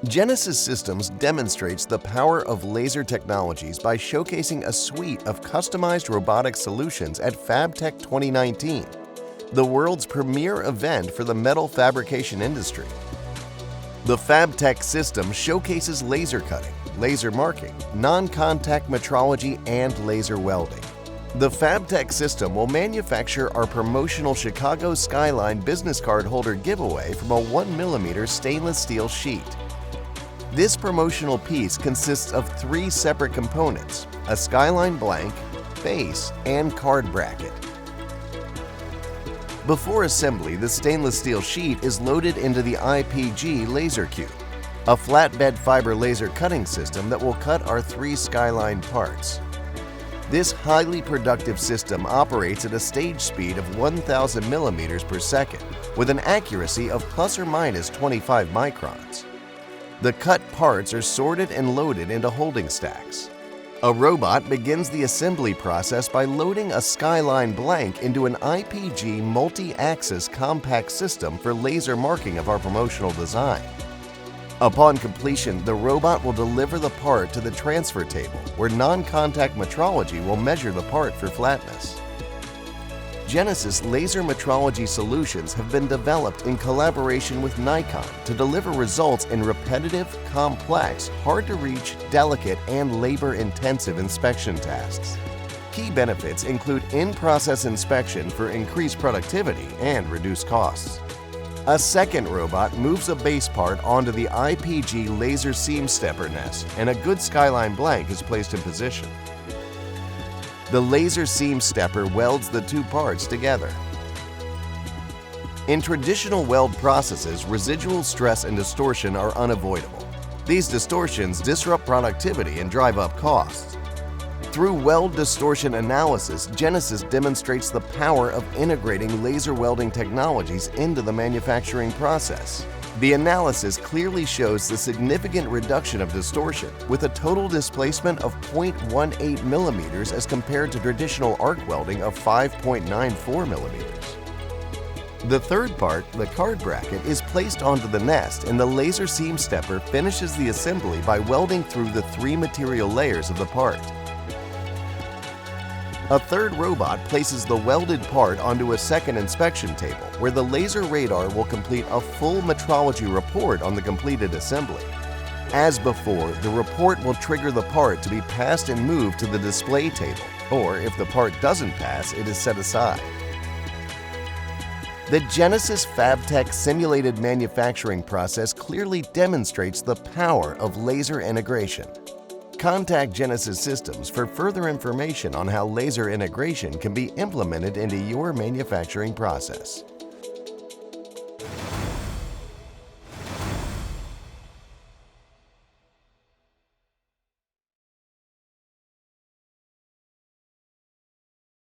Genesis Systems demonstrates the power of laser technologies by showcasing a suite of customized robotic solutions at Fabtech 2019, the world's premier event for the metal fabrication industry. The Fabtech system showcases laser cutting, laser marking, non-contact metrology, and laser welding. The Fabtech system will manufacture our promotional Chicago Skyline business card holder giveaway from a 1mm stainless steel sheet. This promotional piece consists of 3 separate components: a Skyline blank, base, and card bracket. Before assembly, the stainless steel sheet is loaded into the IPG laser cube, a flatbed fiber laser cutting system that will cut our 3 Skyline parts. This highly productive system operates at a stage speed of 1,000 mm per second with an accuracy of plus or minus 25 microns. The cut parts are sorted and loaded into holding stacks. A robot begins the assembly process by loading a Skyline blank into an IPG multi-axis compact system for laser marking of our promotional design. Upon completion, the robot will deliver the part to the transfer table, where non-contact metrology will measure the part for flatness. Genesis laser metrology solutions have been developed in collaboration with Nikon to deliver results in repetitive, complex, hard-to-reach, delicate, and labor-intensive inspection tasks. Key benefits include in-process inspection for increased productivity and reduced costs. A second robot moves a base part onto the IPG laser seam stepper nest, and a good Skyline blank is placed in position. The laser seam stepper welds the 2 parts together. In traditional weld processes, residual stress and distortion are unavoidable. These distortions disrupt productivity and drive up costs. Through weld distortion analysis, Genesis demonstrates the power of integrating laser welding technologies into the manufacturing process. The analysis clearly shows the significant reduction of distortion, with a total displacement of 0.18 mm as compared to traditional arc welding of 5.94 mm. The third part, the card bracket, is placed onto the nest, and the laser seam stepper finishes the assembly by welding through the 3 material layers of the part. A third robot places the welded part onto a second inspection table, where the laser radar will complete a full metrology report on the completed assembly. As before, the report will trigger the part to be passed and moved to the display table, or if the part doesn't pass, it is set aside. The Genesis Fabtech simulated manufacturing process clearly demonstrates the power of laser integration. Contact Genesis Systems for further information on how laser integration can be implemented into your manufacturing process.